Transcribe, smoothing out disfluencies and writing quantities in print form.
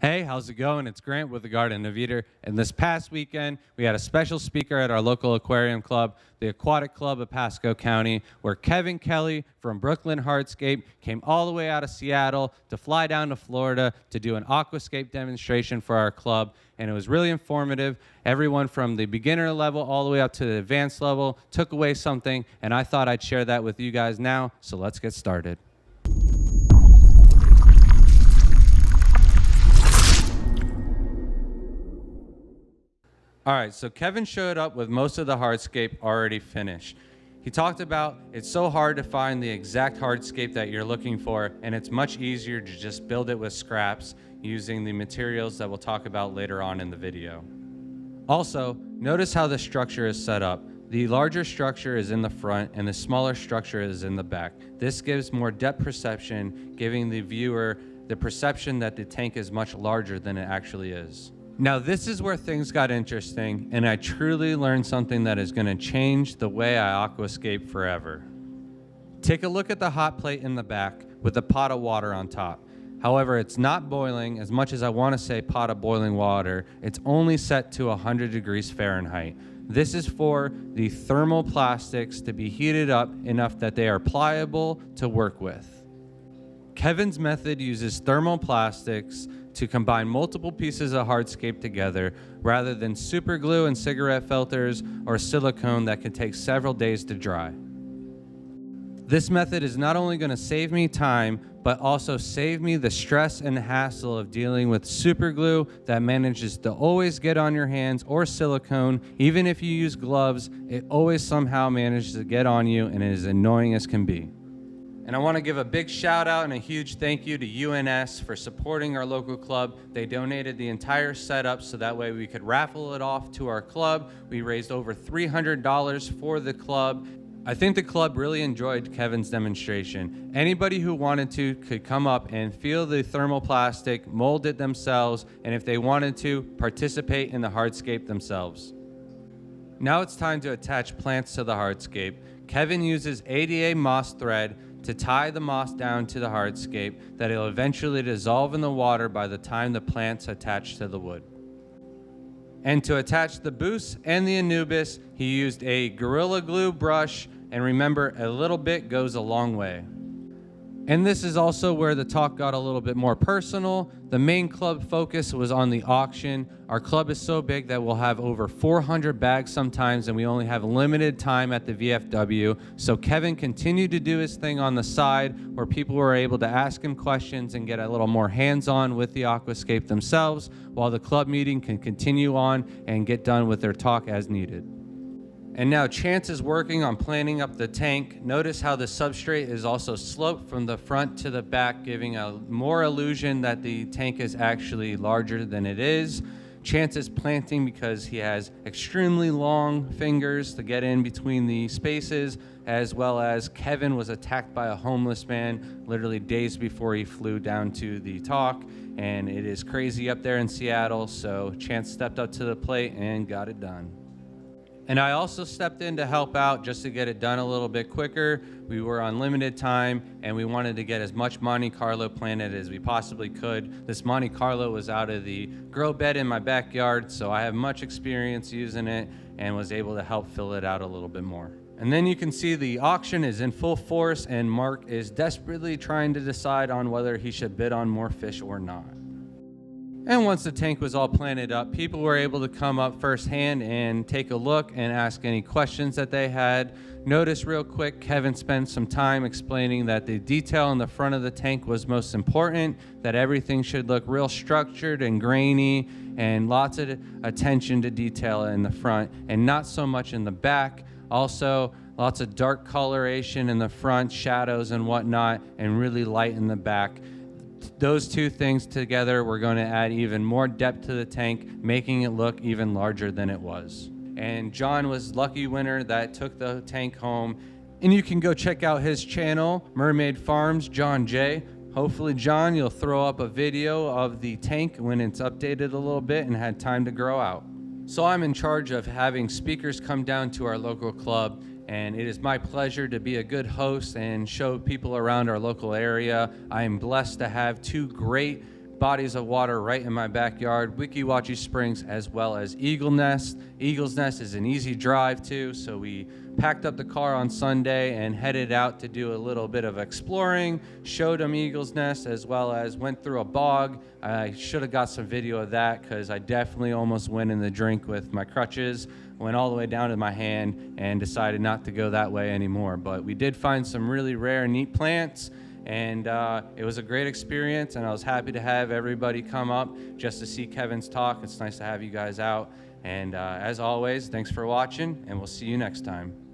Hey, how's it going? It's Grant with the Garden of Eden. And this past weekend, we had a special speaker at our local aquarium club, the Aquatic Club of Pasco County, where Kevin Kelly from Brooklyn Hardscape came all the way out of Seattle to fly down to Florida to do an aquascape demonstration for our club. And it was really informative. Everyone from the beginner level all the way up to the advanced level took away something, and I thought I'd share that with you guys now. So let's get started. All right, so Kevin showed up with most of the hardscape already finished. He talked about it's so hard to find the exact hardscape that you're looking for, and it's much easier to just build it with scraps using the materials that we'll talk about later on in the video. Also, notice how the structure is set up. The larger structure is in the front and the smaller structure is in the back. This gives more depth perception, giving the viewer the perception that the tank is much larger than it actually is. Now, this is where things got interesting, and I truly learned something that is going to change the way I aquascape forever. Take a look at the hot plate in the back with a pot of water on top. However, it's not boiling. As much as I want to say pot of boiling water, it's only set to 100 degrees Fahrenheit. This is for the thermoplastics to be heated up enough that they are pliable to work with. Kevin's method uses thermoplastics to combine multiple pieces of hardscape together rather than super glue and cigarette filters or silicone that can take several days to dry. This method is not only going to save me time, but also save me the stress and hassle of dealing with super glue that manages to always get on your hands, or silicone. Even if you use gloves, it always somehow manages to get on you, and it is annoying as can be. And I want to give a big shout out and a huge thank you to UNS for supporting our local club. They donated the entire setup so that way we could raffle it off to our club. We raised over $300 for the club. I think the club really enjoyed Kevin's demonstration. Anybody who wanted to could come up and feel the thermoplastic, mold it themselves, and if they wanted to, participate in the hardscape themselves. Now it's time to attach plants to the hardscape. Kevin uses ADA moss thread to tie the moss down to the hardscape that it'll eventually dissolve in the water by the time the plant's attached to the wood. And to attach the Boost and the Anubis, he used a Gorilla Glue brush, and remember, a little bit goes a long way. And this is also where the talk got a little bit more personal. The main club focus was on the auction. Our club is so big that we'll have over 400 bags sometimes, and we only have limited time at the VFW. So Kevin continued to do his thing on the side where people were able to ask him questions and get a little more hands-on with the aquascape themselves, while the club meeting can continue on and get done with their talk as needed. And now Chance is working on planning up the tank. Notice how the substrate is also sloped from the front to the back, giving a more illusion that the tank is actually larger than it is. Chance is planting because he has extremely long fingers to get in between the spaces, as well as Kevin was attacked by a homeless man literally days before he flew down to the talk. And it is crazy up there in Seattle, so Chance stepped up to the plate and got it done. And I also stepped in to help out just to get it done a little bit quicker. We were on limited time, and we wanted to get as much Monte Carlo planted as we possibly could. This Monte Carlo was out of the grow bed in my backyard, so I have much experience using it and was able to help fill it out a little bit more. And then you can see the auction is in full force, and Mark is desperately trying to decide on whether he should bid on more fish or not. And once the tank was all planted up, people were able to come up firsthand and take a look and ask any questions that they had. Notice real quick, Kevin spent some time explaining that the detail in the front of the tank was most important, that everything should look real structured and grainy, and lots of attention to detail in the front and not so much in the back. Also, lots of dark coloration in the front, shadows and whatnot, and really light in the back. Those two things together were going to add even more depth to the tank, making it look even larger than it was. And John was lucky winner that took the tank home. And you can go check out his channel, Mermaid Farms, John J. Hopefully, John, you'll throw up a video of the tank when it's updated a little bit and had time to grow out. So I'm in charge of having speakers come down to our local club, and it is my pleasure to be a good host and show people around our local area. I am blessed to have two great bodies of water right in my backyard, Weeki Wachee Springs, as well as Eagle Nest. Eagle's Nest is an easy drive too, so we packed up the car on Sunday and headed out to do a little bit of exploring, showed them Eagle's Nest, as well as went through a bog. I should have got some video of that because I definitely almost went in the drink with my crutches, went all the way down to my hand, and decided not to go that way anymore. But we did find some really rare, neat plants, and it was a great experience, and I was happy to have everybody come up just to see Kevin's talk. It's nice to have you guys out. And as always, thanks for watching, and we'll see you next time.